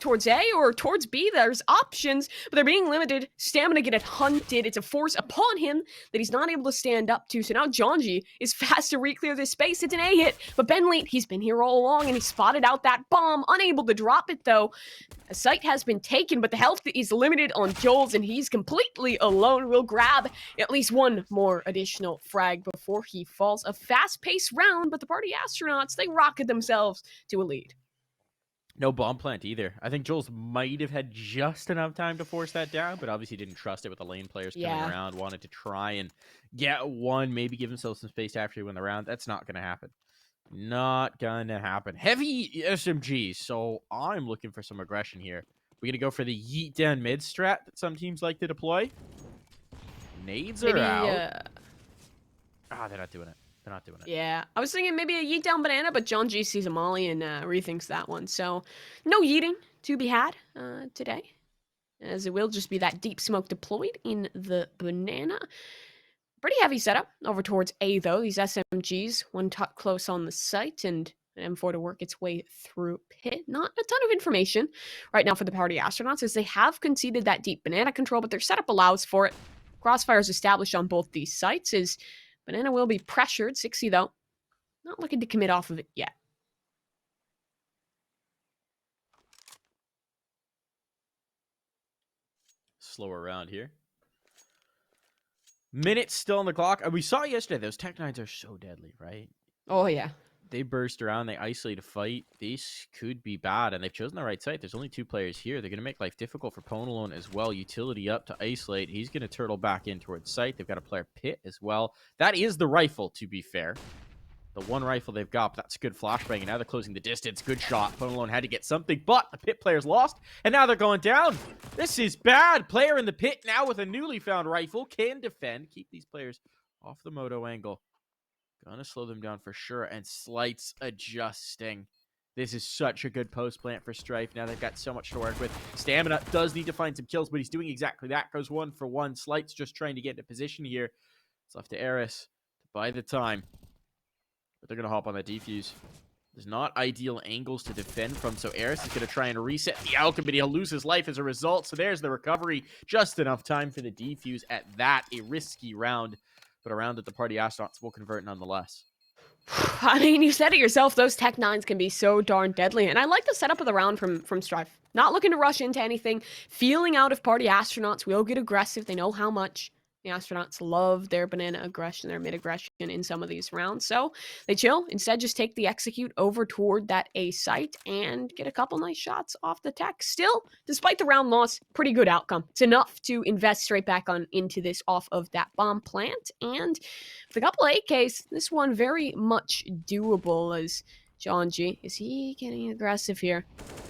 towards A or towards B. There's options, but they're being limited. Stamina get hunted. It's a force upon him that he's not able to stand up to. So now Jonji is fast to re-clear this space. It's an A hit, but Benlete, he's been here all along, and he spotted out that bomb. Unable to drop it, though. A site has been taken, but the health is limited on Jules, and he's completely alone. We'll grab at least one more additional frag before he falls. A fast-paced round, but the party astronauts, they rocket themselves to a lead. No bomb plant either. I think Jules might have had just enough time to force that down, but obviously didn't trust it with the lane players coming around. Wanted to try and get one, maybe give himself some space after he win the round. That's not going to happen. Not going to happen. Heavy SMGs, so I'm looking for some aggression here. We're going to go for the yeet down mid strat that some teams like to deploy. Nades are out. They're not doing it. They're not doing it. Yeah, I was thinking maybe a yeet down banana, but John G sees a molly and rethinks that one. So no yeeting to be had today, as it will just be that deep smoke deployed in the banana. Pretty heavy setup over towards A, though. These SMGs, one tuck close on the site, and an M4 to work its way through pit. Not a ton of information right now for the party astronauts, as they have conceded that deep banana control, but their setup allows for it. Crossfires established on both these sites, as banana will be pressured. 60, though, not looking to commit off of it yet. Slower round here. Minutes still on the clock. We saw yesterday, those Tech 9s are so deadly, right? Oh, yeah. They burst around, they isolate a fight. These could be bad, and they've chosen the right site. There's only 2 players here. They're going to make life difficult for Ponalone as well. Utility up to isolate. He's going to turtle back in towards site. They've got a player pit as well. That is the rifle, to be fair. The one rifle they've got, but that's a good flashbang, and now they're closing the distance. Good shot. Ponalone had to get something, but the pit player's lost, and now they're going down. This is bad. Player in the pit now with a newly found rifle. Can defend. Keep these players off the moto angle. Gonna slow them down for sure, and Slights adjusting. This is such a good post plant for Strife. Now they've got so much to work with. Stamina does need to find some kills, but he's doing exactly that. Goes 1 for 1. Slights just trying to get into position here. It's left to Eris to buy the time. But they're going to hop on that defuse. There's not ideal angles to defend from, so Eris is going to try and reset the outcome, but he'll lose his life as a result. So there's the recovery. Just enough time for the defuse at that. A risky round, but a round that the party astronauts will convert nonetheless. I mean, you said it yourself, those Tech 9s can be so darn deadly, and I like the setup of the round from Strife. Not looking to rush into anything, feeling out if party astronauts will get aggressive. They know how much the astronauts love their banana aggression, their mid-aggression in some of these rounds. So they chill, instead just take the execute over toward that A site and get a couple nice shots off the tech. Still, despite the round loss, pretty good outcome. It's enough to invest straight back on into this off of that bomb plant, and with a couple of AKs, this one very much doable. As John G, is he getting aggressive here?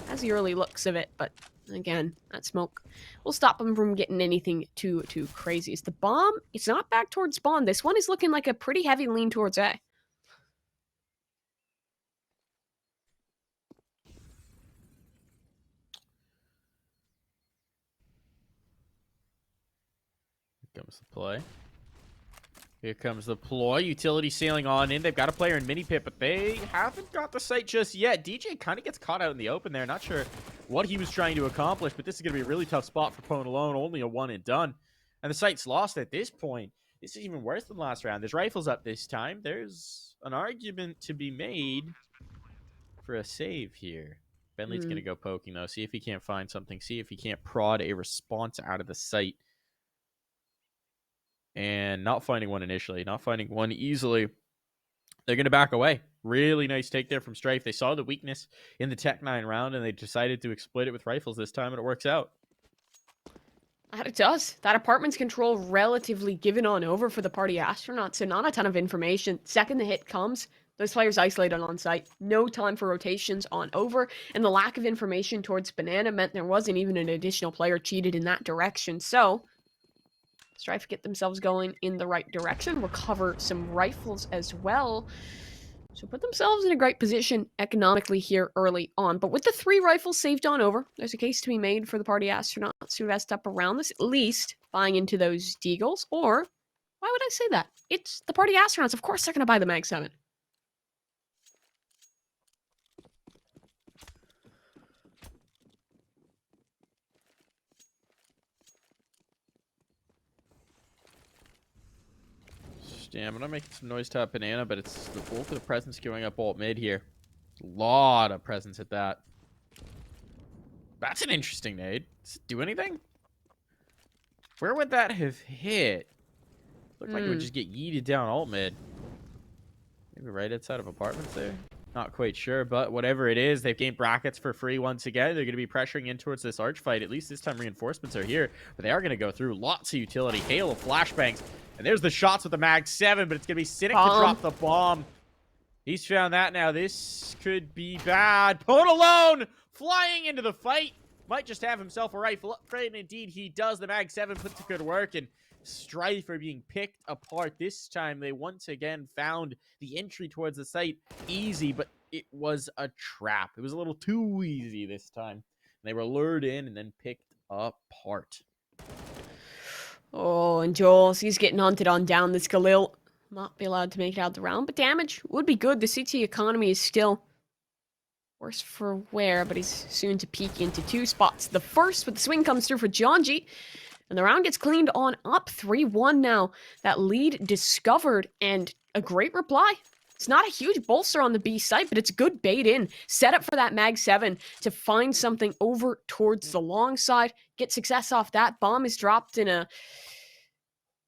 Has the early looks of it, but again, that smoke will stop him from getting anything too crazy. Is the bomb? It's not back towards spawn. This one is looking like a pretty heavy lean towards A. Here comes the play. Here comes the ploy. Utility sailing on in. They've got a player in mini pit, but they haven't got the site just yet. DJ kind of gets caught out in the open there. Not sure what he was trying to accomplish, but this is going to be a really tough spot for Ponalone. Only a one and done. And the site's lost at this point. This is even worse than last round. There's rifles up this time. There's an argument to be made for a save here. Bentley's going to go poking, though. See if he can't find something. See if he can't prod a response out of the site. And not finding one initially, not finding one easily. They're going to back away. Really nice take there from Strife. They saw the weakness in the Tech 9 round, and they decided to exploit it with rifles this time, and it works out. That it does. That apartment's control relatively given on over for the party astronauts, so not a ton of information. Second the hit comes, those players isolated on site. No time for rotations on over, and the lack of information towards Banana meant there wasn't even an additional player cheated in that direction. So Strife get themselves going in the right direction, recover some rifles as well. So put themselves in a great position economically here early on. But with the 3 rifles saved on over, there's a case to be made for the party astronauts who vest up around this, at least buying into those deagles. Or, why would I say that? It's the party astronauts. Of course they're going to buy the Mag 7. Stamina making some noise top banana, but it's the bulk of the presence going up alt mid here. A lot of presence at that. That's an interesting nade. Does it do anything? Where would that have hit? Looked like it would just get yeeted down alt mid. Maybe right outside of apartments there? Not quite sure, but whatever it is, they've gained brackets for free once again. They're going to be pressuring in towards this arch fight. At least this time reinforcements are here, but they are going to go through lots of utility. Hail of flashbangs. And there's the shots with the Mag 7, but it's going to be Cynic to drop the bomb. He's found that now. This could be bad. Pwn alone flying into the fight. Might just have himself a rifle upgrade, and indeed he does. The Mag 7 puts to good work, and Strife are being picked apart. This time they once again found the entry towards the site easy, but it was a trap. It was a little too easy this time. They were lured in and then picked apart. Oh, and Jules, he's getting hunted on down. This Khalil not be allowed to make it out the round, but damage would be good. The CT economy is still worse for wear, but he's soon to peek into 2 spots. The first with the swing comes through for Jonji, and the round gets cleaned on up 3-1 now. That lead discovered, and a great reply. It's not a huge bolster on the B site, but it's a good bait in. Set up for that Mag 7 to find something over towards the long side. Get success off that. Bomb is dropped in a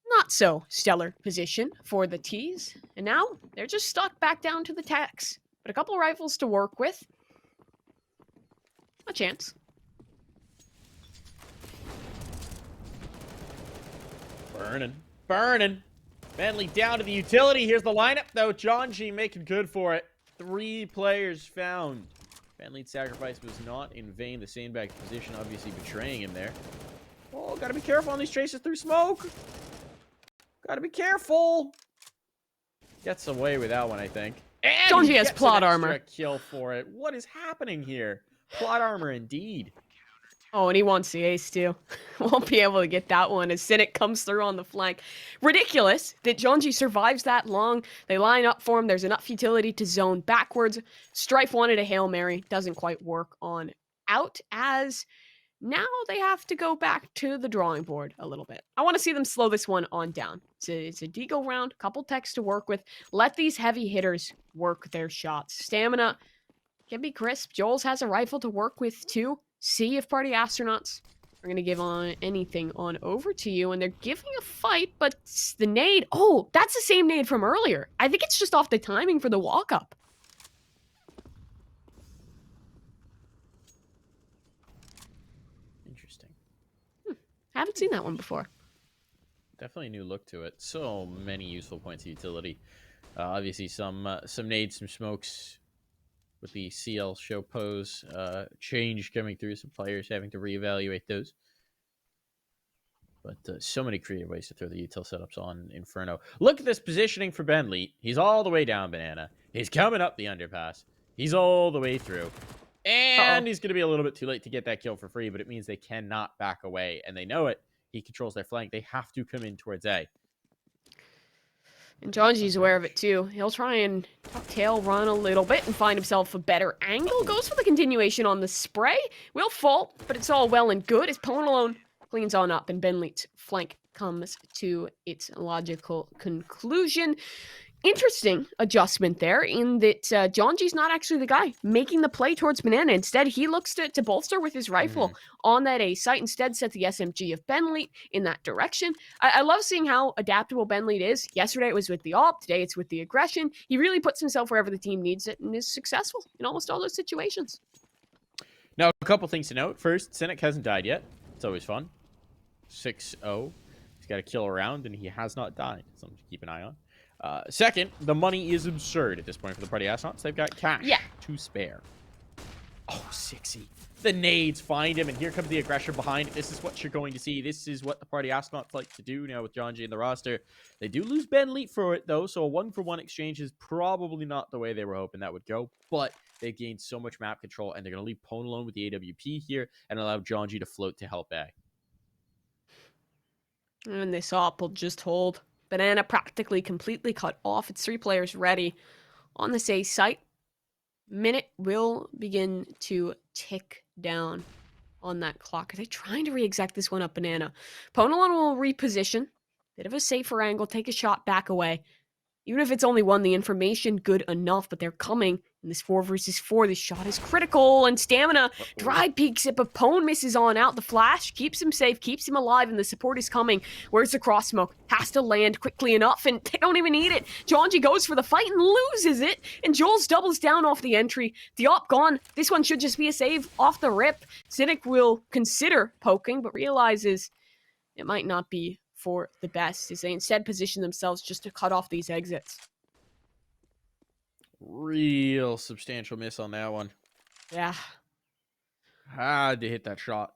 not so stellar position for the T's. And now they're just stuck back down to the techs. But a couple rifles to work with. A chance. Burning. Bentley down to the utility. Here's the lineup, though. Jonji making good for it. 3 players found. Bentley's sacrifice was not in vain. The sandbag position obviously betraying him there. Oh, gotta be careful on these traces through smoke. Gotta be careful. Gets away with that one, I think. And Jonji has plot armor. Kill for it. What is happening here? Plot armor indeed. Oh, and he wants the ace too. Won't be able to get that one as Cynic comes through on the flank. Ridiculous that Jonji survives that long. They line up for him. There's enough utility to zone backwards. Strife wanted a Hail Mary. Doesn't quite work on out, as now they have to go back to the drawing board a little bit. I want to see them slow this one on down. It's a deagle round, couple techs to work with. Let these heavy hitters work their shots. Stamina can be crisp. Joel's has a rifle to work with too. See if Party Astronauts are going to give on anything on over to you. And they're giving a fight, but the nade... Oh, that's the same nade from earlier. I think it's just off the timing for the walk-up. Interesting. Haven't seen that one before. Definitely a new look to it. So many useful points of utility. Obviously, some nades, some smokes... with the CL show pose change coming through, some players having to reevaluate those. But so many creative ways to throw the util setups on Inferno. Look at this positioning for Bentley. He's all the way down banana. He's coming up the underpass. He's all the way through. And he's going to be a little bit too late to get that kill for free, but it means they cannot back away. And they know it. He controls their flank. They have to come in towards A. And Jonji's aware of it too. He'll try and tail run a little bit and find himself a better angle. Goes for the continuation on the spray. Will fall, but it's all well and good as Pwn alone cleans on up and Bentley's flank comes to its logical conclusion. Interesting adjustment there in that Jonji's not actually the guy making the play towards banana. Instead, he looks to bolster with his rifle on that A site. Instead, set the SMG of Bentley in that direction. I love seeing how adaptable Bentley is. Yesterday it was with the AWP. Today it's with the aggression. He really puts himself wherever the team needs it and is successful in almost all those situations. Now, a couple things to note. First, Cynic hasn't died yet. It's always fun. 6-0. He's got a kill around, and he has not died. Something to keep an eye on. Second, the money is absurd at this point for the Party Astronauts. They've got cash to spare. Oh, 6-y. The nades find him, and here comes the aggression behind. This is what you're going to see. This is what the Party Astronauts like to do now with Jonji in the roster. They do lose Bentley for it, though, so a 1-for-1 exchange is probably not the way they were hoping that would go, but they've gained so much map control, and they're going to leave Pwn alone with the AWP here and allow Jonji to float to help A. And this AWP will just hold. Banana practically completely cut off. It's 3 players ready on this A site. Minute will begin to tick down on that clock. Are they trying to re-exec this one up, Banana? Pwn alone will reposition. Bit of a safer angle, take a shot, back away. Even if it's only one, the information good enough, but they're coming in this 4 versus 4. This shot is critical, and Stamina dry peeks it, but Pone misses on out. The flash keeps him safe, keeps him alive, and the support is coming. Where's the cross smoke? Has to land quickly enough, and they don't even need it. Jonji goes for the fight and loses it, and Jules doubles down off the entry. The op gone. This one should just be a save off the rip. Cynic will consider poking, but realizes it might not be for the best, as they instead position themselves just to cut off these exits. Real substantial miss on that one. Yeah. Had to hit that shot.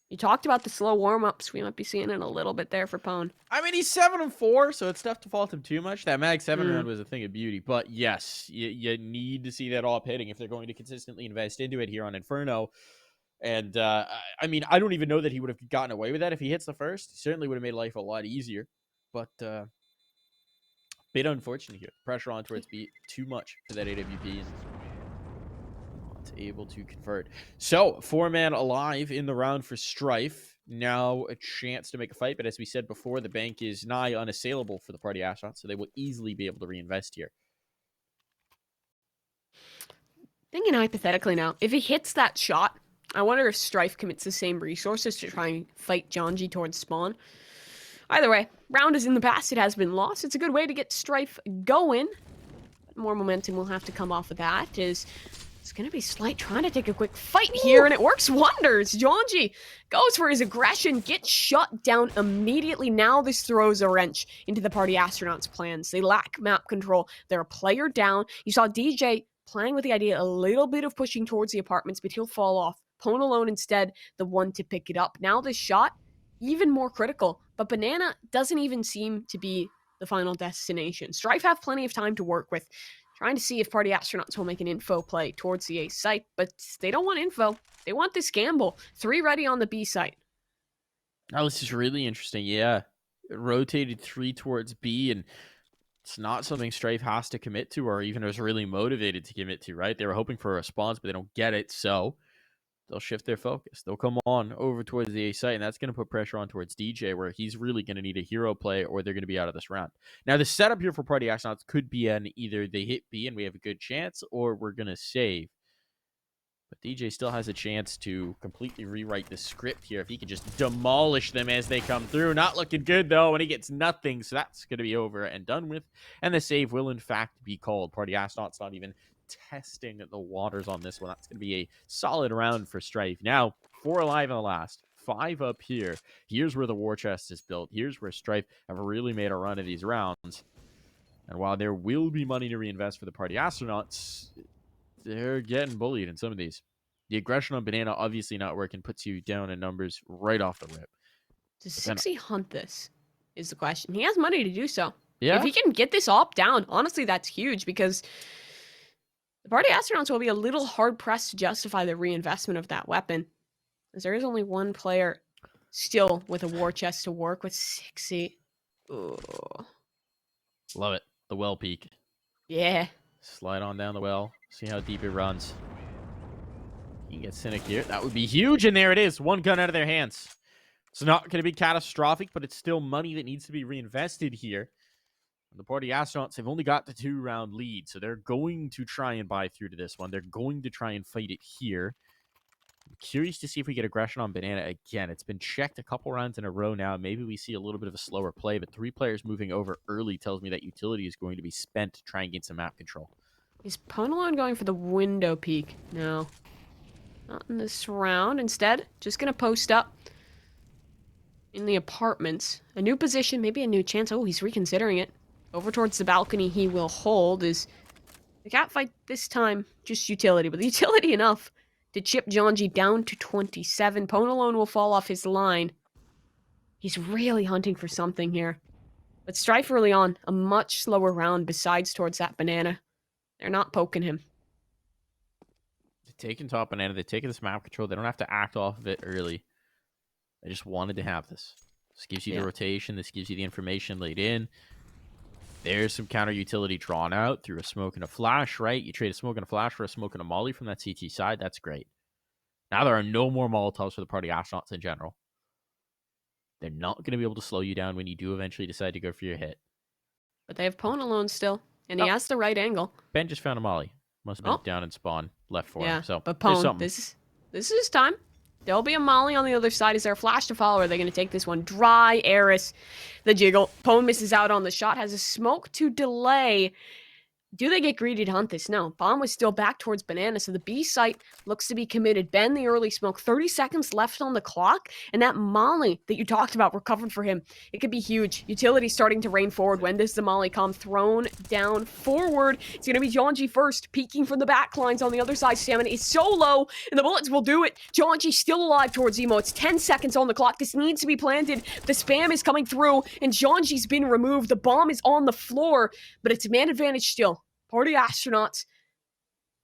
You talked about the slow warm-ups. We might be seeing it a little bit there for Pone. I mean, he's 7-4, so it's tough to fault him too much. That Mag 7 round was a thing of beauty. But yes, you need to see that op hitting if they're going to consistently invest into it here on Inferno. And, I mean, I don't even know that he would have gotten away with that if he hits the first. He certainly would have made life a lot easier. But, bit unfortunate here. Pressure on towards B too much for that AWP. And not able to convert. So, 4-man alive in the round for Strife. Now a chance to make a fight. But as we said before, the bank is nigh unassailable for the party astronauts. So they will easily be able to reinvest here. Thinking hypothetically now, if he hits that shot, I wonder if Strife commits the same resources to try and fight Jonji towards spawn. Either way, round is in the past, it has been lost. It's a good way to get Strife going. More momentum will have to come off of that. It's going to be Slight trying to take a quick fight here, and it works wonders. Jonji goes for his aggression, gets shut down immediately. Now this throws a wrench into the party astronauts' plans. They lack map control. They're a player down. You saw DJ playing with the idea a little bit of pushing towards the apartments, but he'll fall off. Pone alone instead, the one to pick it up. Now this shot, even more critical. But Banana doesn't even seem to be the final destination. Strife have plenty of time to work with, trying to see if party astronauts will make an info play towards the A site, but they don't want info. They want this gamble. 3 ready on the B site. Oh, this is really interesting. Yeah. It rotated 3 towards B, and it's not something Strife has to commit to or even is really motivated to commit to, right? They were hoping for a response, but they don't get it, so they'll shift their focus. They'll come on over towards the A site, and that's going to put pressure on towards DJ, where he's really going to need a hero play or they're going to be out of this round. Now, the setup here for Party Astronauts could be an either they hit B and we have a good chance, or we're going to save. But DJ still has a chance to completely rewrite the script here if he can just demolish them as they come through. Not looking good, though, and he gets nothing, so that's going to be over and done with. And the save will, in fact, be called. Party Astronauts not even testing the waters on this one. That's going to be a solid round for Strife. Now, 4 alive in the last, 5 up here. Here's where the war chest is built. Here's where Strife have really made a run of these rounds. And while there will be money to reinvest for the Party Astronauts, they're getting bullied in some of these. The aggression on Banana obviously not working, puts you down in numbers right off the rip. Does 60 hunt this is the question. He has money to do so. Yeah. If he can get this op down, honestly, that's huge because the party astronauts will be a little hard-pressed to justify the reinvestment of that weapon, as there is only one player still with a war chest to work with. 60. Ooh. Love it. The well peak. Yeah. Slide on down the well. See how deep it runs. You can get Cynic here. That would be huge, and there it is. 1 gun out of their hands. It's not going to be catastrophic, but it's still money that needs to be reinvested here. The Party Astronauts have only got the 2-round lead, so they're going to try and buy through to this one. They're going to try and fight it here. I'm curious to see if we get aggression on Banana again. It's been checked a couple rounds in a row now. Maybe we see a little bit of a slower play, but 3 players moving over early tells me that utility is going to be spent to try and gain some map control. Is Ponalon going for the window peek? No. Not in this round. Instead, just going to post up in the apartments. A new position, maybe a new chance. Oh, he's reconsidering it. Over towards the balcony he will hold. Is the catfight this time just utility, but utility enough to chip Jonji down to 27. Ponalone will fall off his line. He's really hunting for something here. But Strife early on, a much slower round besides towards that Banana. They're not poking him. They're taking top Banana. They're taking this map control. They don't have to act off of it early. They just wanted to have this. This gives you the rotation. This gives you the information laid in. There's some counter utility drawn out through a smoke and a flash, right? You trade a smoke and a flash for a smoke and a molly from that CT side. That's great. Now there are no more Molotovs for the Party Astronauts in general. They're not going to be able to slow you down when you do eventually decide to go for your hit. But they have Pwn alone still, and he Oh, has the right angle. Ben just found a molly. Must have been Oh, down in spawn, left for him. yeah. So But there's Pwn, something. this is time. There'll be a molly on the other side. Is there a flash to follow? Or are they going to take this one? Dry Eris. The jiggle. Pwn misses out on the shot. Has a smoke to delay. Do they get greedy to hunt this? No. Bomb was still back towards Banana, so the B site looks to be committed. Ben, the early smoke, 30 seconds left on the clock, and that molly that you talked about recovered for him. It could be huge. Utility starting to rain forward. When does the molly come? Thrown down forward. It's going to be Jonji first, peeking from the back lines on the other side. Stamina is so low, and the bullets will do it. Jonji still alive towards Emo. It's 10 seconds on the clock. This needs to be planted. The spam is coming through, and Jonji's been removed. The bomb is on the floor, but it's man advantage still. Party astronauts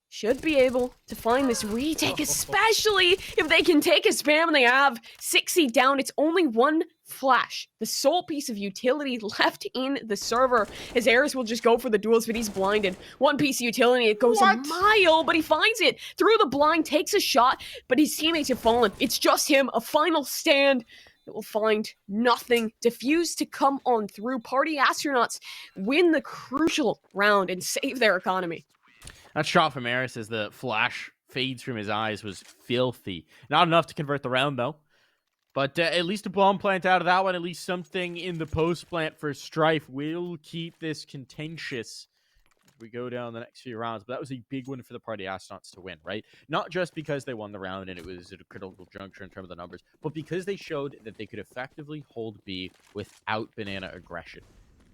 should be able to find this retake, especially if they can take a spam and they have 60 down. It's only one flash, the sole piece of utility left in the server, as Eris will just go for the duels, but he's blinded. One piece of utility, it goes a mile, but he finds it through the blind, takes a shot, but his teammates have fallen. It's just him, a final stand that will find nothing. Diffuse to come on through. Party astronauts win the crucial round and save their economy. That shot from Eris as the flash fades from his eyes was filthy. Not enough to convert the round, though. But at least a bomb plant out of that one. At least something in the post plant for Strife will keep this contentious as we go down the next few rounds. But that was a big one for the Party Astronauts to win, right? Not just because they won the round and it was at a critical juncture in terms of the numbers, but because they showed that they could effectively hold B without Banana aggression.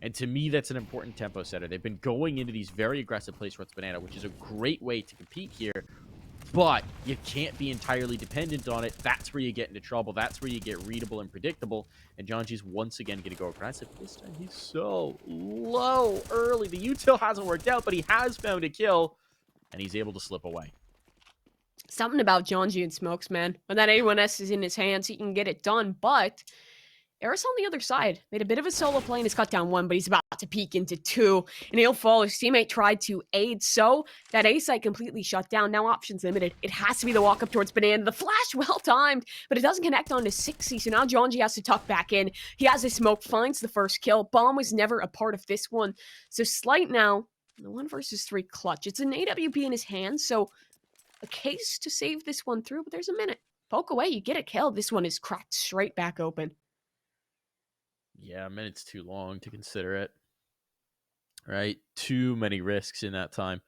And to me, that's an important tempo setter. They've been going into these very aggressive plays towards Banana, which is a great way to compete here. But you can't be entirely dependent on it. That's where you get into trouble. That's where you get readable and predictable. And Jonji's once again going to go aggressive. This time he's so low early. The util hasn't worked out, but he has found a kill. And he's able to slip away. Something about Jonji and Smokes, man. When that A1S is in his hands, he can get it done. But Eris on the other side made a bit of a solo play and has cut down one, but he's about to peek into two, and he'll fall. His teammate tried to aid, so that A site completely shut down. Now options limited. It has to be the walk up towards Banana. The flash well timed, but it doesn't connect onto 60, so now Jonji has to tuck back in. He has a smoke, finds the first kill. Bomb was never a part of this one, so Slight now, the 1 versus 3 clutch. It's an AWP in his hands, so a case to save this one through, but there's a minute. Poke away, you get a kill. This one is cracked straight back open. Yeah, a minute's too long to consider it. Right? Too many risks in that time.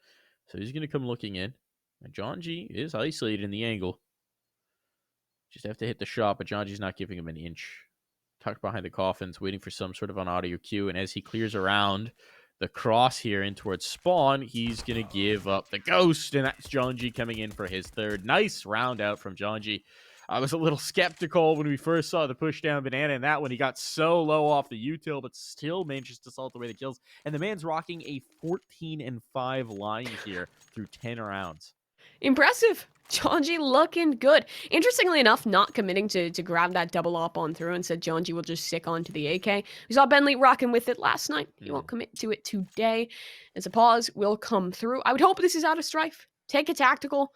So he's going to come looking in. And Jonji is isolated in the angle. Just have to hit the shot, but Jonji's not giving him an inch. Tucked behind the coffins, waiting for some sort of an audio cue. And as he clears around the cross here in towards spawn, he's going to give up the ghost. And that's Jonji coming in for his third. Nice round out from Jonji. I was a little skeptical when we first saw the push down Banana in that one. He got so low off the util, but still manages to salt away the kills. And the man's rocking a 14-5 line here through 10 rounds. Impressive. Jonji looking good. Interestingly enough, not committing to grab that double op on through and said Jonji will just stick onto the AK. We saw Bentley rocking with it last night. He won't commit to it today, as a pause will come through. I would hope this is out of Strife. Take a tactical,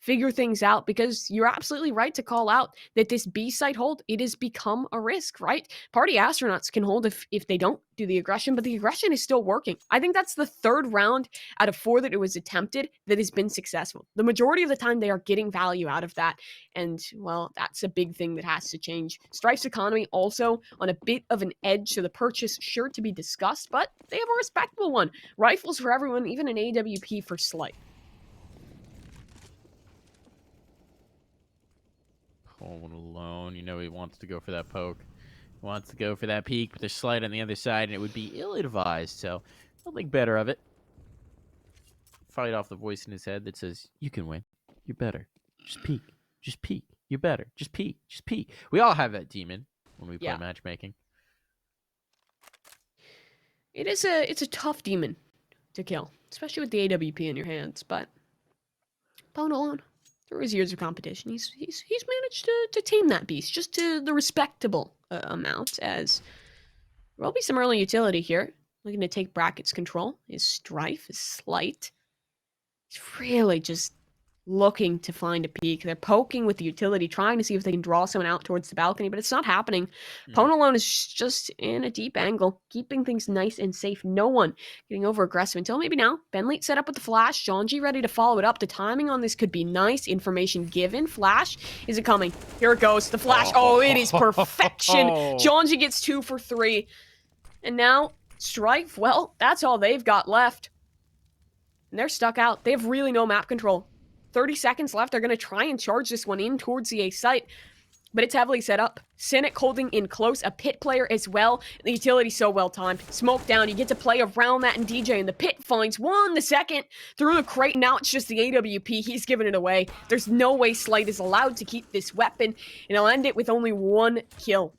figure things out, because you're absolutely right to call out that this B site hold, it has become a risk, right? Party astronauts can hold if they don't do the aggression, but the aggression is still working. I think that's the 3rd round out of 4 that it was attempted that has been successful. The majority of the time they are getting value out of that, and well, that's a big thing that has to change. Strife's economy also on a bit of an edge, so the purchase sure to be discussed, but they have a respectable one. Rifles for everyone, even an AWP for Slight. Home alone. You know he wants to go for that poke. He wants to go for that peek, but there's Slight on the other side, and it would be ill-advised, so he'll think better of it. Fight off the voice in his head that says, you can win. You're better. Just peek. Just peek. You're better. Just peek. Just peek. We all have that demon when we play matchmaking. It's a tough demon to kill, especially with the AWP in your hands, but Pwn alone. Through his years of competition, he's managed to tame that beast just to the respectable amount, as there will be some early utility here. Looking to take brackets control. His Strife, his Slight. He's really just looking to find a peek. They're poking with the utility, trying to see if they can draw someone out towards the balcony, but it's not happening. Pwn alone is just in a deep angle, keeping things nice and safe. No one getting over aggressive until maybe now. Benleet set up with the flash. Jonji ready to follow it up. The timing on this could be nice. Information given. Flash. Is it coming? Here it goes. The flash. Oh, it is perfection. Jonji gets 2 for 3. And now, Strife, well, that's all they've got left. And they're stuck out. They have really no map control. 30 seconds left. They're going to try and charge this one in towards the A site, but it's heavily set up. Cynic holding in close, a pit player as well. The utility's so well timed. Smoke down, you get to play around that, and DJ in the pit finds one the second through the crate. Now it's just the AWP. He's giving it away. There's no way Slight is allowed to keep this weapon, and he'll end it with only 1 kill.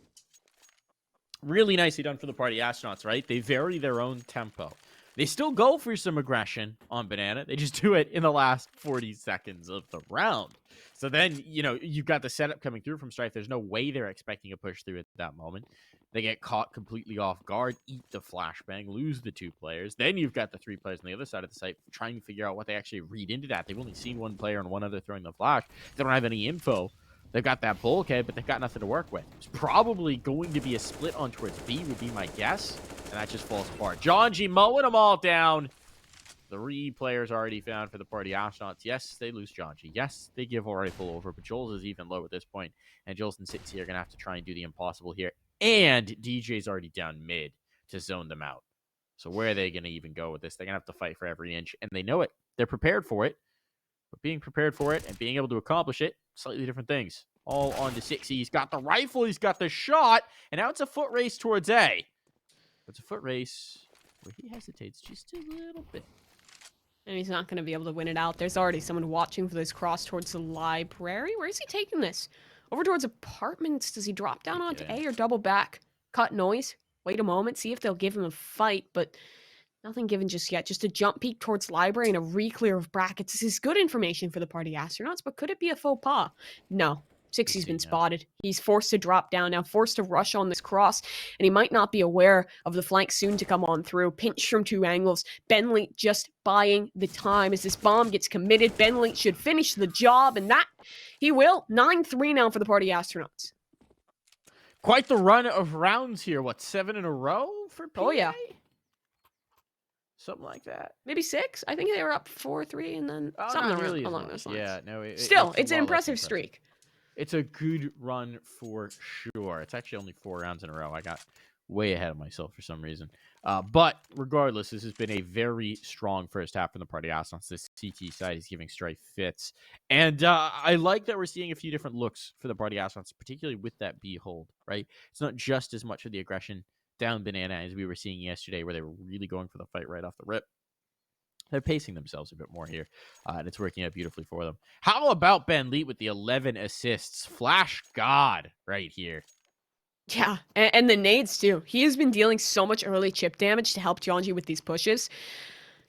Really nicely done for the Party Astronauts, right? They vary their own tempo. They still go for some aggression on Banana. They just do it in the last 40 seconds of the round. So then, you've got the setup coming through from Strife. There's no way they're expecting a push through at that moment. They get caught completely off guard, eat the flashbang, lose the 2 players. Then you've got the 3 players on the other side of the site trying to figure out what they actually read into that. They've only seen 1 player and 1 other throwing the flash. They don't have any info. They've got that bulkhead, but they've got nothing to work with. It's probably going to be a split on towards B would be my guess. And that just falls apart. Jonji mowing them all down. 3 players already found for the Party Astronauts. Yes, they lose Jonji. Yes, they give a rifle over, but Jules is even low at this point. And Jules and Sixty are going to have to try and do the impossible here. And DJ's already down mid to zone them out. So where are they going to even go with this? They're going to have to fight for every inch. And they know it. They're prepared for it. But being prepared for it and being able to accomplish it, slightly different things. All on to Sixty. He's got the rifle. He's got the shot. And now it's a foot race towards A. It's a foot race where he hesitates just a little bit. And he's not going to be able to win it out. There's already someone watching for this cross towards the library. Where is he taking this? Over towards apartments. Does he drop down onto A or double back? Cut noise. Wait a moment. See if they'll give him a fight. But nothing given just yet. Just a jump peek towards library and a re-clear of brackets. This is good information for the Party Astronauts, but could it be a faux pas? No. Sixty's been spotted. He's forced to drop down now, forced to rush on this cross, and he might not be aware of the flank soon to come on through. Pinch from 2 angles. Benleet just buying the time as this bomb gets committed. Benleet should finish the job, and that he will. 9-3 now for the Party Astronauts. Quite the run of rounds here. What, 7 in a row for PA? Oh, yeah. Something like that. Maybe 6? I think they were up 4-3 and then something really along those lines. Yeah, no. Still, it's an impressive streak. It's a good run for sure. It's actually only 4 rounds in a row. I got way ahead of myself for some reason. But regardless, this has been a very strong first half from the Party Astronauts. This CT side is giving Strife fits. And I like that we're seeing a few different looks for the Party Astronauts, particularly with that B hold, right? It's not just as much of the aggression down Banana as we were seeing yesterday, where they were really going for the fight right off the rip. They're pacing themselves a bit more here, and it's working out beautifully for them. How about Benleet with the 11 assists? Flash God right here. Yeah, and the nades too. He has been dealing so much early chip damage to help Jonji with these pushes.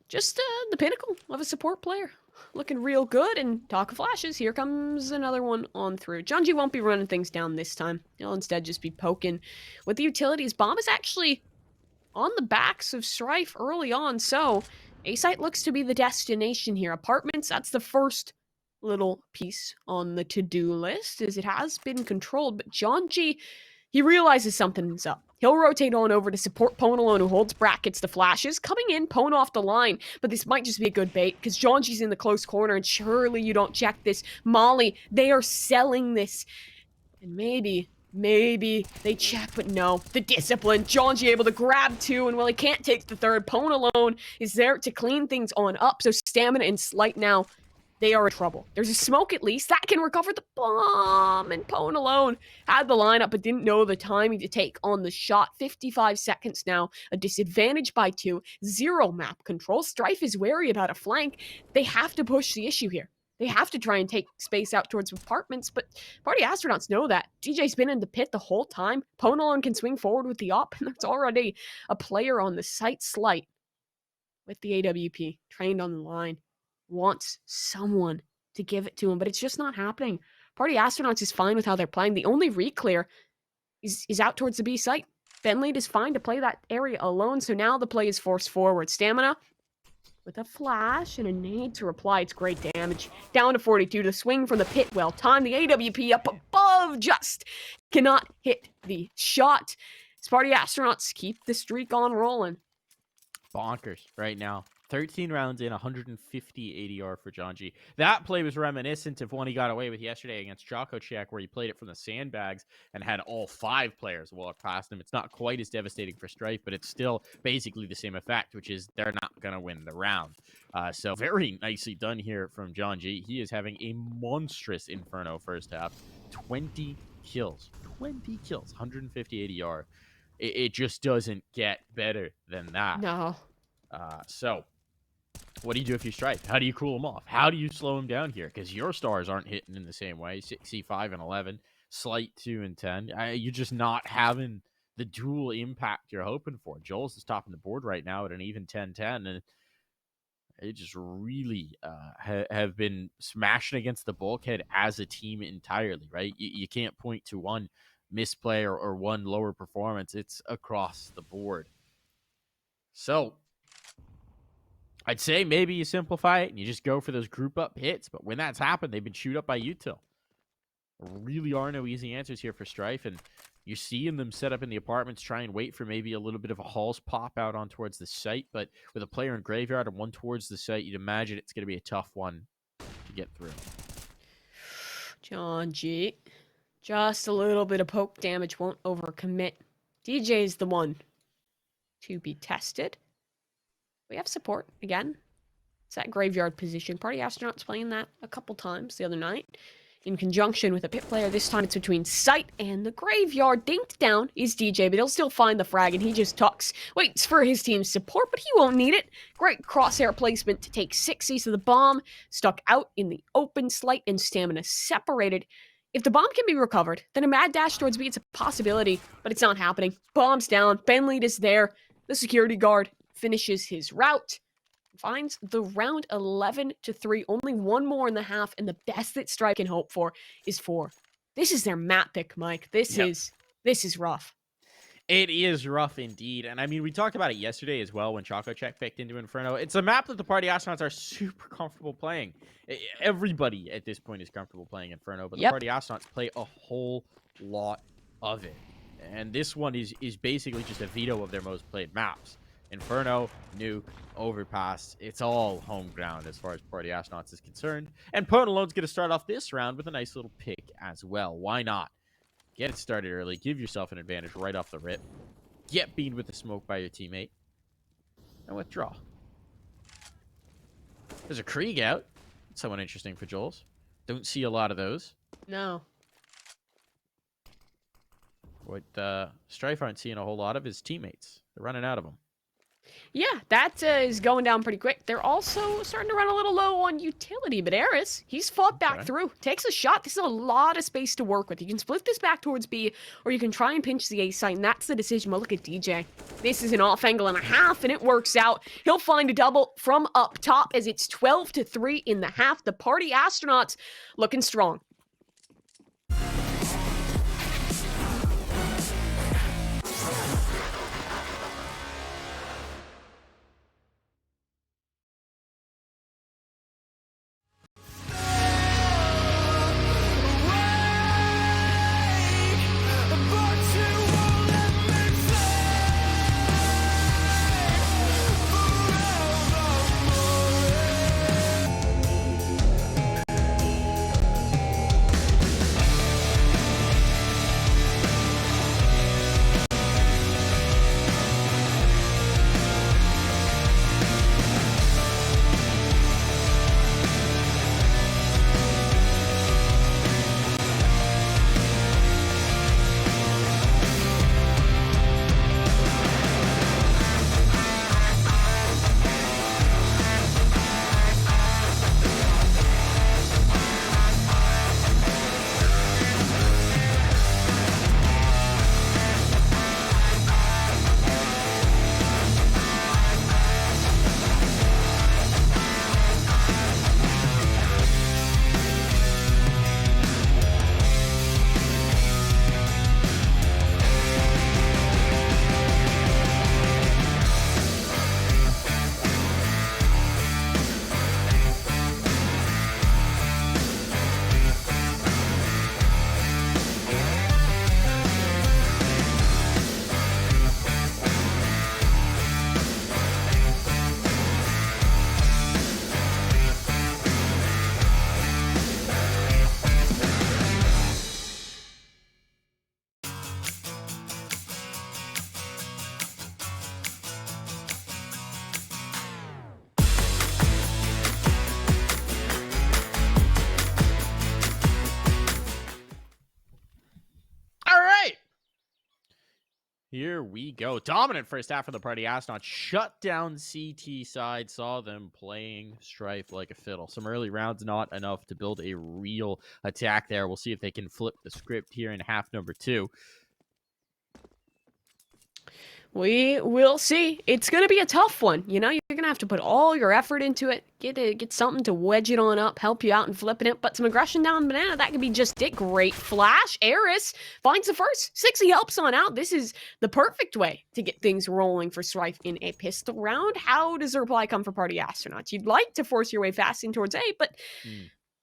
Just the pinnacle of a support player. Looking real good, and talk of flashes, here comes another one on through. Jonji won't be running things down this time. He'll instead just be poking with the utilities. Bomb is actually on the backs of Strife early on, so A-site looks to be the destination here. Apartments, that's the first little piece on the to-do list, as it has been controlled. But Jonji, he realizes something's up. He'll rotate on over to support Pwn alone, who holds brackets. The flashes coming in, Pwn off the line. But this might just be a good bait, because Jonji's in the close corner, and surely you don't check this. Molly, they are selling this. And maybe they check, but no. The discipline. Jonji able to grab 2, and while he can't take the 3rd, Pwn alone is there to clean things on up. So Stamina and Slight now, they are in trouble. There's a smoke at least. That can recover the bomb. And Pwn alone had the lineup, but didn't know the timing to take on the shot. 55 seconds now. A disadvantage by 2. 0 map control. Strife is wary about a flank. They have to push the issue here. They have to try and take space out towards apartments, but Party Astronauts know that. DJ's been in the pit the whole time. Pwn alone can swing forward with the op, and there's already a player on the site. Slight with the AWP, trained on the line, wants someone to give it to him, but it's just not happening. Party Astronauts is fine with how they're playing. The only re-clear is out towards the B site. Benleet is fine to play that area alone, so now the play is forced forward. Stamina, with a flash and a nade to reply. It's great damage. Down to 42. The swing from the pit, well timed. The AWP up above, just cannot hit the shot. Sparty Astronauts keep the streak on rolling. Bonkers right now. 13 rounds in, 150 ADR for John G. That play was reminiscent of one he got away with yesterday against Jocko Czech, where he played it from the sandbags and had all 5 players walk past him. It's not quite as devastating for Strife, but it's still basically the same effect, which is they're not going to win the round. So very nicely done here from John G. He is having a monstrous Inferno first half. 20 kills. 20 kills. 150 ADR. It just doesn't get better than that. No. So what do you do if you Strife? How do you cool him off? How do you slow him down here? Because your stars aren't hitting in the same way. 6C5 and 11, Slight 2 and 10. You're just not having the dual impact you're hoping for. Joel's is topping the board right now at an even 10-10, and they just really have been smashing against the bulkhead as a team entirely, right? You can't point to one misplay or one lower performance. It's across the board. So I'd say maybe you simplify it and you just go for those group up hits. But when that's happened, they've been chewed up by util. Really are no easy answers here for Strife. And you're seeing them set up in the apartments, try and wait for maybe a little bit of a Halls pop out on towards the site. But with a player in Graveyard and one towards the site, you'd imagine it's going to be a tough one to get through. John G. Just a little bit of poke damage won't overcommit. DJ's the one to be tested. We have support again. It's that graveyard position. Party Astronauts playing that a couple times the other night in conjunction with a pit player. This time it's between site and the graveyard. Dinked down is DJ, but he'll still find the frag, and he just tucks. Waits for his team's support, but he won't need it. Great crosshair placement to take 6 to the bomb. Stuck out in the open, Slight and Stamina separated. If the bomb can be recovered, then a mad dash towards B, it's a possibility, but it's not happening. Bomb's down. Ben Lead is there. The security guard finishes his route. Finds the round 11-3. Only one more in the half, and the best that Strife can hope for is 4. This is their map pick, Mike. This is rough. It is rough indeed. And I mean, we talked about it yesterday as well when Choco Check picked into Inferno. It's a map that the Party Astronauts are super comfortable playing. Everybody at this point is comfortable playing Inferno, but the Party Astronauts play a whole lot of it. And this one is basically just a veto of their most played maps. Inferno, Nuke, Overpass, it's all home ground as far as Party Astronauts is concerned. And Ponalone's going to start off this round with a nice little pick as well. Why not? Get it started early. Give yourself an advantage right off the rip. Get beamed with the smoke by your teammate. And withdraw. There's a Krieg out. That's someone interesting for Joel's. Don't see a lot of those. No. What Strife aren't seeing a whole lot of is teammates. They're running out of them. Yeah, that is going down pretty quick. They're also starting to run a little low on utility, but Eris, he's fought back through. Takes a shot. This is a lot of space to work with. You can split this back towards B, or you can try and pinch the A site, and that's the decision. But look at DJ. This is an off angle and a half, and it works out. He'll find a double from up top as it's 12-3 in the half. The Party Astronauts looking strong. Here we go. Dominant first half of the party. Astronauts shut down CT side, saw them playing Strife like a fiddle. Some early rounds, not enough to build a real attack there. We'll see if they can flip the script here in half number 2. We will see. It's going to be a tough one. You know, you're going to have to put all your effort into it, get something to wedge it on up, help you out in flipping it. But some aggression down Banana, that could be just it. Great flash. Eris finds the first. 60 helps on out. This is the perfect way to get things rolling for Strife in a pistol round. How does the reply come for Party Astronauts? You'd like to force your way fast in towards A, but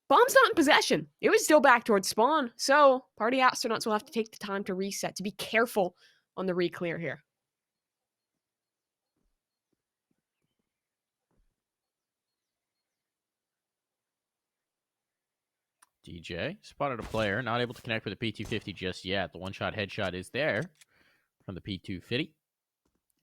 Bomb's not in possession. It was still back towards spawn. So Party Astronauts will have to take the time to reset, to be careful on the re-clear here. DJ spotted a player, not able to connect with the P250 just yet. The one-shot headshot is there from the P250.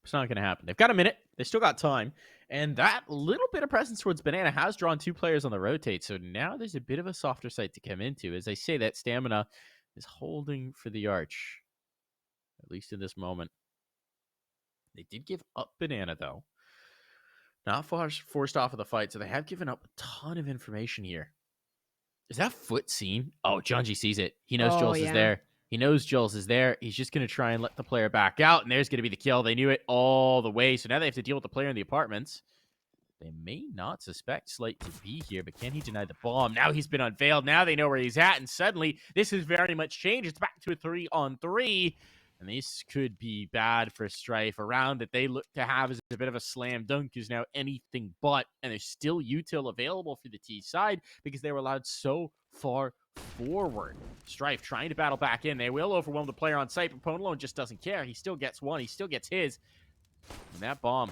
It's not going to happen. They've got a minute. They still got time. And that little bit of presence towards Banana has drawn 2 players on the rotate. So now there's a bit of a softer site to come into. As I say, that stamina is holding for the Arch, at least in this moment. They did give up Banana, though. Not forced off of the fight, so they have given up a ton of information here. Is that foot seen? Oh, Junji sees it. He knows Jules is there. He knows Jules is there. He's just going to try and let the player back out, and there's going to be the kill. They knew it all the way, so now they have to deal with the player in the apartments. They may not suspect Slight to be here, but can he deny the bomb? Now he's been unveiled. Now they know where he's at, and suddenly this has very much changed. It's back to a 3-on-3. And this could be bad for Strife. A round that they look to have as a bit of a slam dunk is now anything but. And there's still util available for the T side because they were allowed so far forward. Strife trying to battle back in. They will overwhelm the player on site, but Ponalone just doesn't care. He still gets one. He still gets his. And that bomb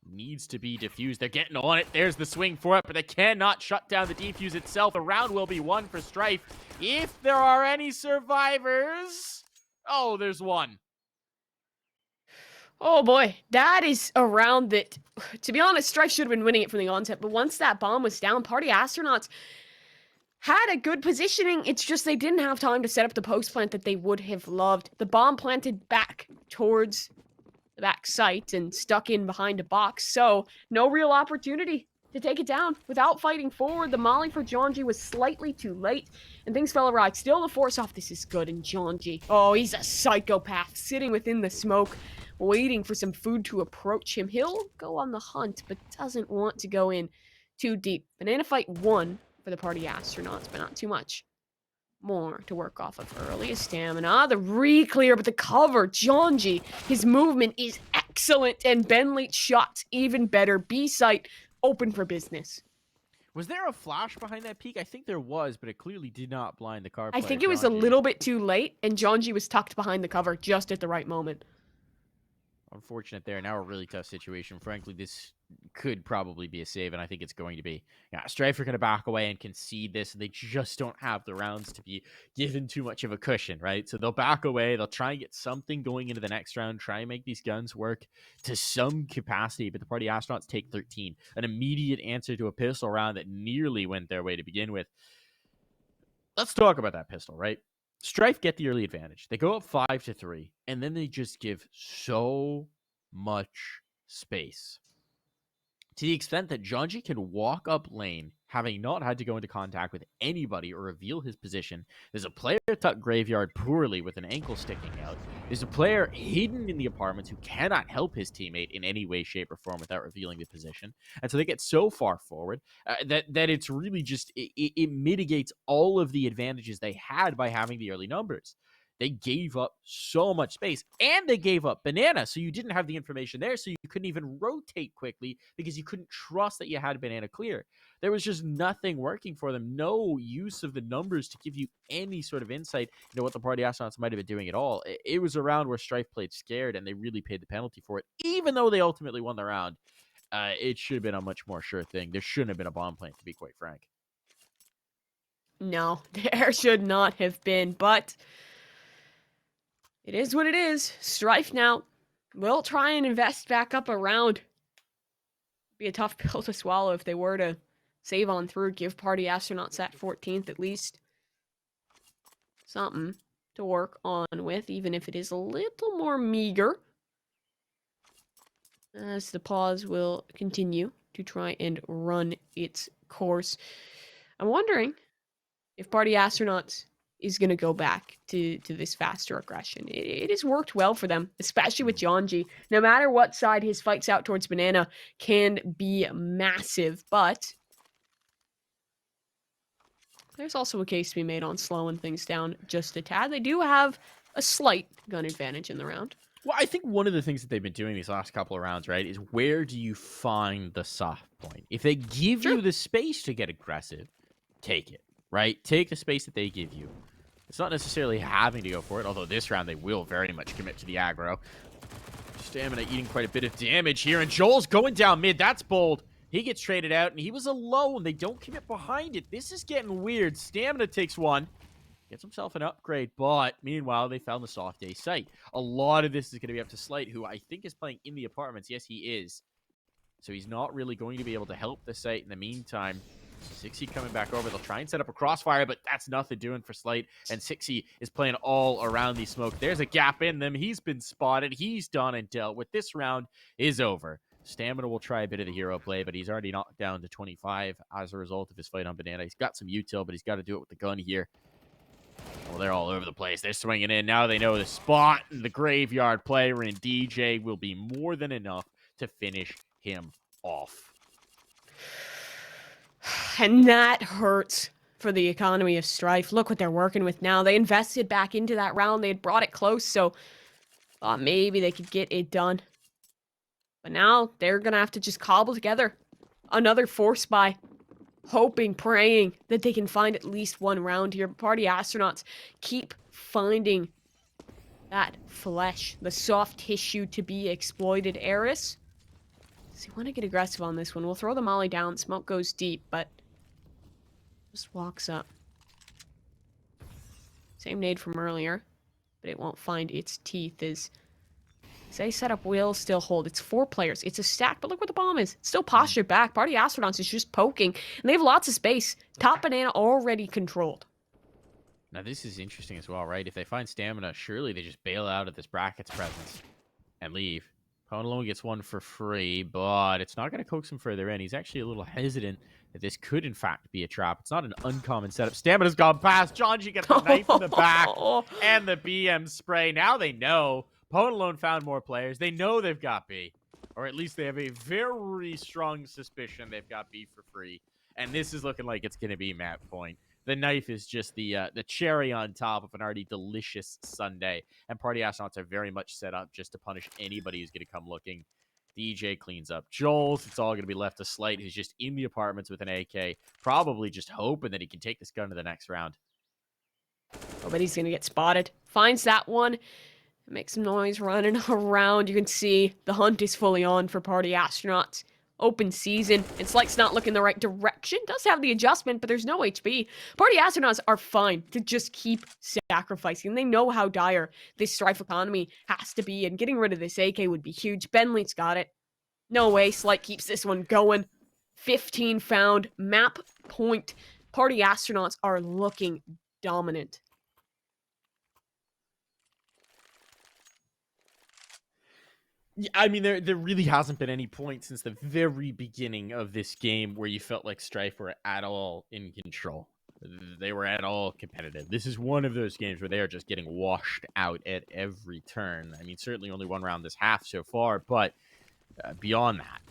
needs to be defused. They're getting on it. There's the swing for it, but they cannot shut down the defuse itself. The round will be won for Strife. If there are any survivors... Oh, there's one. Oh boy, that is a round that, to be honest, Strife should have been winning it from the onset, but once that bomb was down, Party Astronauts had a good positioning. It's just they didn't have time to set up the post plant that they would have loved. The bomb planted back towards the back site and stuck in behind a box, so no real opportunity to take it down without fighting forward. The molly for Jonji was slightly too late, and things fell awry. Still the force off. This is good, and Jonji, oh, he's a psychopath, sitting within the smoke, waiting for some food to approach him. He'll go on the hunt, but doesn't want to go in too deep. Banana fight 1 for the Party Astronauts, but not too much more to work off of. Early stamina, the re-clear, but the cover, Jonji, his movement is excellent, and Ben Leach shots even better. B site open for business. Was there a flash behind that peak? I think there was, but it clearly did not blind the car player. I think it was a little bit too late, and Jonji was tucked behind the cover just at the right moment. Unfortunate there. Now a really tough situation. Frankly, this could probably be a save, and I think it's going to be. Yeah, Strife are going to back away and concede this, and they just don't have the rounds to be given too much of a cushion, right? So they'll back away. They'll try and get something going into the next round, try and make these guns work to some capacity, but the Party Astronauts take 13. An immediate answer to a pistol round that nearly went their way to begin with. Let's talk about that pistol, right? Strife get the early advantage. They go up 5-3, and then they just give so much space. To the extent that Jonji can walk up lane, having not had to go into contact with anybody or reveal his position. There's a player tucked graveyard poorly with an ankle sticking out. There's a player hidden in the apartments who cannot help his teammate in any way, shape, or form without revealing the position. And so they get so far forward that it's really just, it mitigates all of the advantages they had by having the early numbers. They gave up so much space, and they gave up Banana, so you didn't have the information there, so you couldn't even rotate quickly because you couldn't trust that you had Banana clear. There was just nothing working for them, no use of the numbers to give you any sort of insight into what the Party Astronauts might have been doing at all. It was a round where Strife played scared, and they really paid the penalty for it, even though they ultimately won the round. It should have been a much more sure thing. There shouldn't have been a bomb plant, to be quite frank. No, there should not have been, but it is what it is. Strife now will try and invest back up a round. Be a tough pill to swallow if they were to save on through, give Party Astronauts that 14th at least. Something to work on with, even if it is a little more meager. As the pause will continue to try and run its course. I'm wondering if Party Astronauts is going to go back to this faster aggression. It has worked well for them, especially with Jonji. No matter what side his fights out towards Banana can be massive, but there's also a case to be made on slowing things down just a tad. They do have a slight gun advantage in the round. Well, I think one of the things that they've been doing these last couple of rounds, right, is where do you find the soft point? If they give you the space to get aggressive, take it, right? Take the space that they give you. It's not necessarily having to go for it, although this round they will very much commit to the aggro. Stamina eating quite a bit of damage here, and Joel's going down mid. That's bold. He gets traded out, and he was alone. They don't commit behind it. This is getting weird. Stamina takes one. Gets himself an upgrade, but meanwhile, they found the soft A site. A lot of this is going to be up to Slight, who I think is playing in the apartments. Yes, he is. So he's not really going to be able to help the site in the meantime. Sixy coming back over. They'll try and set up a crossfire, but that's nothing doing for Slight. And Sixy is playing all around the smoke. There's a gap in them. He's been spotted. He's done and dealt with. This round is over. Stamina will try a bit of the hero play, but he's already knocked down to 25 as a result of his fight on Banana. He's got some util, but he's got to do it with the gun here. Well, they're all over the place. They're swinging in. Now they know the spot. The graveyard player and DJ will be more than enough to finish him off. And that hurts for the economy of Strife. Look what they're working with now. They invested back into that round. They had brought it close, so thought maybe they could get it done. But now they're going to have to just cobble together another force buy. Hoping, praying that they can find at least one round here. Party Astronauts keep finding that flesh, the soft tissue to be exploited. Eris, so you want to get aggressive on this one. We'll throw the molly down. Smoke goes deep, but just walks up. Same nade from earlier, but it won't find its teeth as Say setup will still hold. It's 4 players. It's a stack, but look where the bomb is. It's still postured back. Party Astronauts is just poking, and they have lots of space. Top Banana already controlled. Now, this is interesting as well, right? If they find Stamina, surely they just bail out of this bracket's presence and leave. Ponalone gets one for free, but it's not going to coax him further in. He's actually a little hesitant that this could, in fact, be a trap. It's not an uncommon setup. Stamina's gone past. Jonji gets the knife in the back and the BM spray. Now they know. Ponalone found more players. They know they've got B. Or at least they have a very strong suspicion they've got B for free. And this is looking like it's going to be match point. The knife is just the cherry on top of an already delicious sundae. And Party Astronauts are very much set up just to punish anybody who's going to come looking. DJ cleans up Joel's. It's all going to be left to Slight, who's just in the apartments with an AK. Probably just hoping that he can take this gun to the next round. Oh, but he's going to get spotted. Finds that one. Makes some noise running around. You can see the hunt is fully on for Party Astronauts. Open season. And Slight's not looking the right direction. Does have the adjustment, but there's no HP. Party Astronauts are fine to just keep sacrificing. They know how dire this Strife economy has to be, and getting rid of this AK would be huge. Bentley's got it. No way. Slight keeps this one going. 15 found. Map point. Party Astronauts are looking dominant. Yeah, I mean, there really hasn't been any point since the very beginning of this game where you felt like Strife were at all in control. They were at all competitive. This is one of those games where they are just getting washed out at every turn. I mean, certainly only one round this half so far, but beyond that,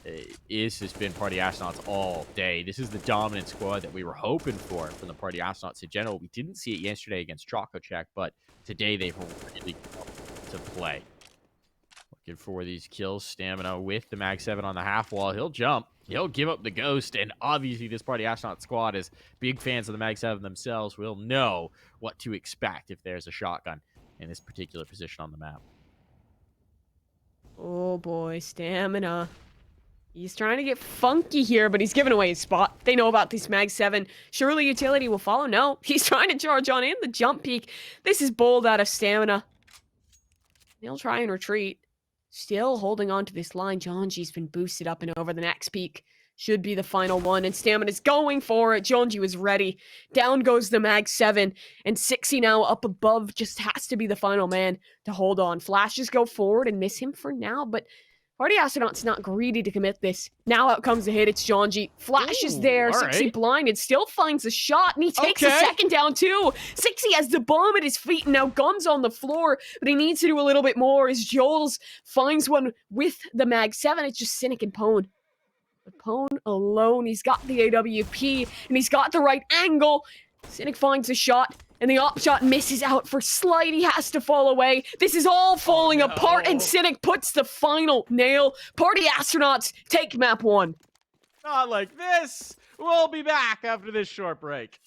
this has been Party Astronauts all day. This is the dominant squad that we were hoping for from the Party Astronauts in general. We didn't see it yesterday against Choco Check, but today they've really come to play. Looking for these kills. Stamina with the Mag 7 on the half wall. He'll jump. He'll give up the ghost. And obviously this Party Astronaut squad is big fans of the Mag 7 themselves. Will know what to expect if there's a shotgun in this particular position on the map. Oh boy, Stamina. He's trying to get funky here, but he's giving away his spot. They know about this Mag 7. Surely utility will follow. No, he's trying to charge on in the jump peak. This is bold out of Stamina. He'll try and retreat. Still holding on to this line. Jonji's been boosted up and over the next peak. should be the final one, and Stamina's going for it. Jonji was ready. Down goes the Mag 7, and Sixy now up above just has to be the final man to hold on. Flashes go forward and miss him for now, but Party Astronaut's not greedy to commit this. Now out comes the hit, it's Jonji. Flash is there, Sixy right. blinded, still finds a shot, and he takes a Okay. second down too. Sixy has the bomb at his feet, and now guns on the floor, but he needs to do a little bit more as Joels finds one with the Mag 7. It's just Cynic and Pwn. But Pwn alone, he's got the AWP, and he's got the right angle. Cynic finds a shot, and the op shot misses out for Slight. He has to fall away. This is all falling apart, and Cynic puts the final nail. Party Astronauts take map 1. Not like this. We'll be back after this short break.